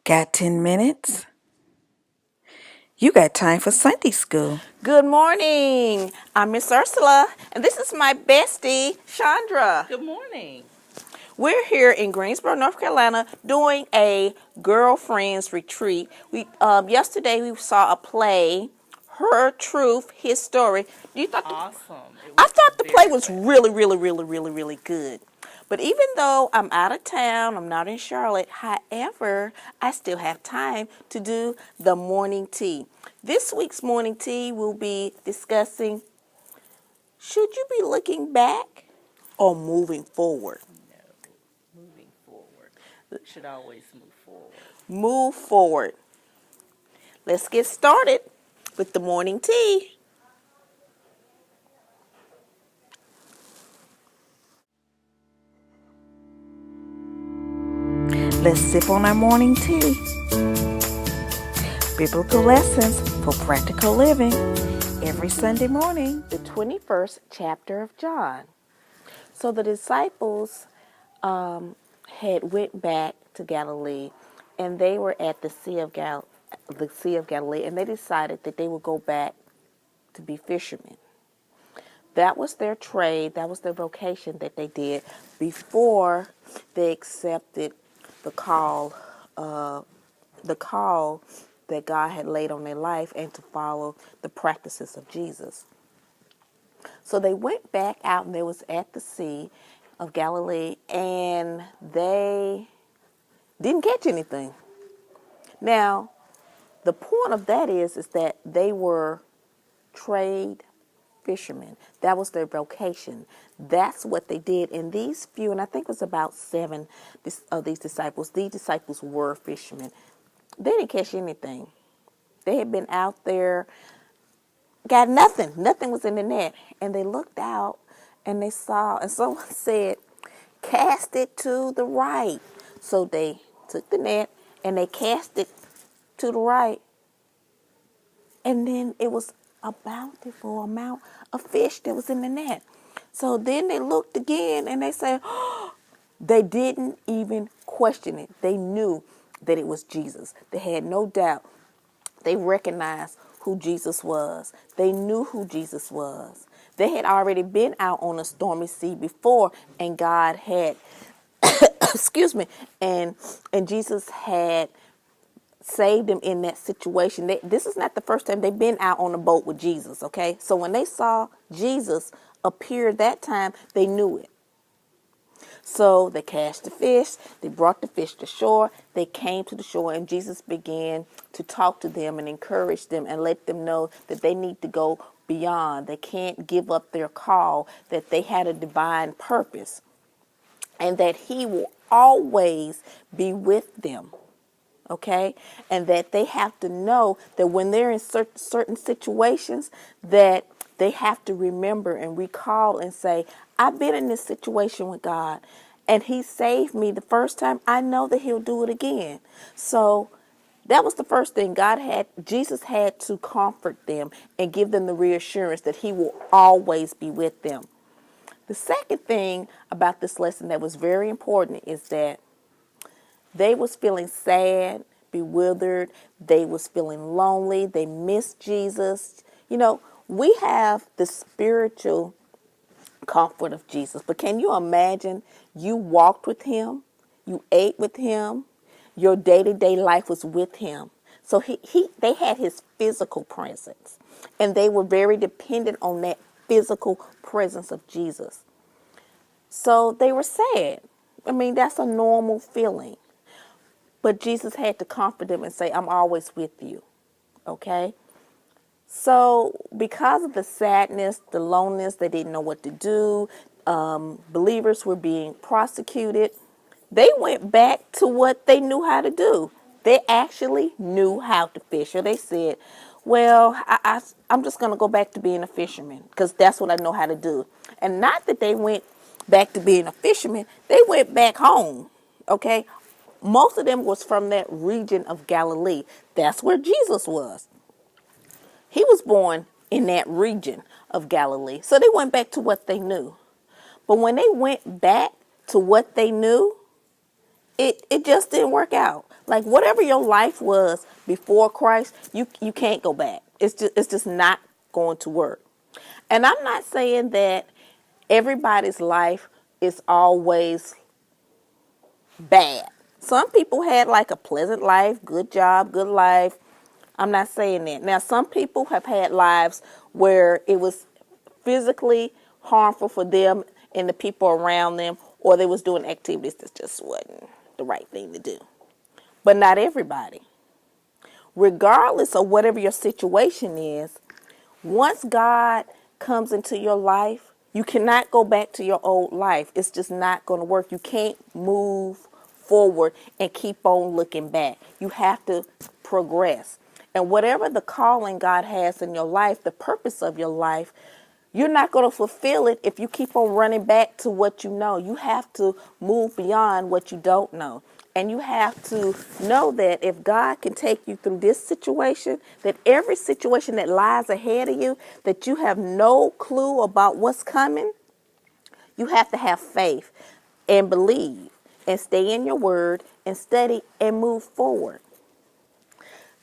Got 10 minutes? You got time for Sunday school. Good morning. I'm Miss Ursula, and this is my bestie, Chandra. Good morning. We're here in Greensboro, North Carolina, doing a girlfriends retreat. We yesterday we saw a play, Her Truth, His Story. You thought Awesome. It I was thought the play very was well. really good. But even though I'm out of town, I'm not in Charlotte, however, I still have time to do the morning tea. This week's morning tea will be discussing, should you be looking back or moving forward? No, moving forward. Should always move forward. Move forward. Let's get started with the morning tea. Let's sip on our morning tea. Biblical lessons for practical living every Sunday morning. The 21st chapter of John. So the disciples had went back to Galilee, and they were at the Sea of Galilee, and they decided that they would go back to be fishermen. That was their trade, that was their vocation that they did before they accepted the call, the call that God had laid on their life and to follow the practices of Jesus. So they went back out and they was at the Sea of Galilee, and they didn't catch anything. Now, the point of that is that they were trade fishermen. That was their vocation. That's what they did. And these few, and I think it was about seven of these disciples were fishermen. They didn't catch anything. They had been out there, got nothing. Nothing was in the net. And they looked out and they saw, and someone said, cast it to the right. So they took the net and they cast it to the right. And then it was a bountiful amount of fish that was in the net. So then they looked again and they said, they didn't even question it. They knew that it was Jesus. They had no doubt. They recognized who Jesus was. They knew who Jesus was. They had already been out on a stormy sea before, and God had, excuse me, and Jesus had saved them in that situation. This is not the first time they've been out on a boat with Jesus, okay? So when they saw Jesus appear that time, they knew it. So they cast the fish, they brought the fish to shore, they came to the shore, and Jesus began to talk to them and encourage them and let them know that they need to go beyond. They can't give up their call, that they had a divine purpose, and that he will always be with them. Okay, and that they have to know that when they're in certain situations, that they have to remember and recall and say, I've been in this situation with God and he saved me the first time. I know that he'll do it again. So that was the first thing. Jesus had to comfort them and give them the reassurance that he will always be with them. The second thing about this lesson that was very important is that they was feeling sad, bewildered. They was feeling lonely. They missed Jesus. You know, we have the spiritual comfort of Jesus. But can you imagine you walked with him, you ate with him, your day-to-day life was with him. So they had his physical presence, and they were very dependent on that physical presence of Jesus. So they were sad. I mean, that's a normal feeling. But Jesus had to comfort them and say, I'm always with you. Okay? So because of the sadness, the loneliness, they didn't know what to do. Believers were being prosecuted. They went back to what they knew how to do. They actually knew how to fish. Or they said, well, I'm just going to go back to being a fisherman because that's what I know how to do. And not that they went back to being a fisherman. They went back home. Okay? Most of them was from that region of Galilee. That's where Jesus was. He was born in that region of Galilee. So they went back to what they knew. But when they went back to what they knew, it just didn't work out Like whatever your life was before Christ, you can't go back. It's just not going to work. And I'm not saying that everybody's life is always bad. Some people had like a pleasant life, good job, good life. I'm not saying that. Now, some people have had lives where it was physically harmful for them and the people around them, or they was doing activities that just wasn't the right thing to do. But not everybody. Regardless of whatever your situation is, once God comes into your life, you cannot go back to your old life. It's just not going to work. You can't move forward and keep on looking back. You have to progress. And whatever the calling God has in your life, the purpose of your life, you're not going to fulfill it if you keep on running back to what you know. You have to move beyond what you don't know. And you have to know that if God can take you through this situation, that every situation that lies ahead of you, that you have no clue about what's coming, you have to have faith and believe and stay in your word and study and move forward.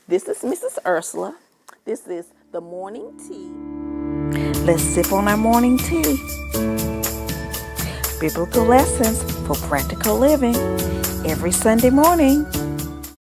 This is Mrs. Ursula. This is the morning tea. Let's sip on our morning tea. Biblical lessons for practical living every Sunday morning.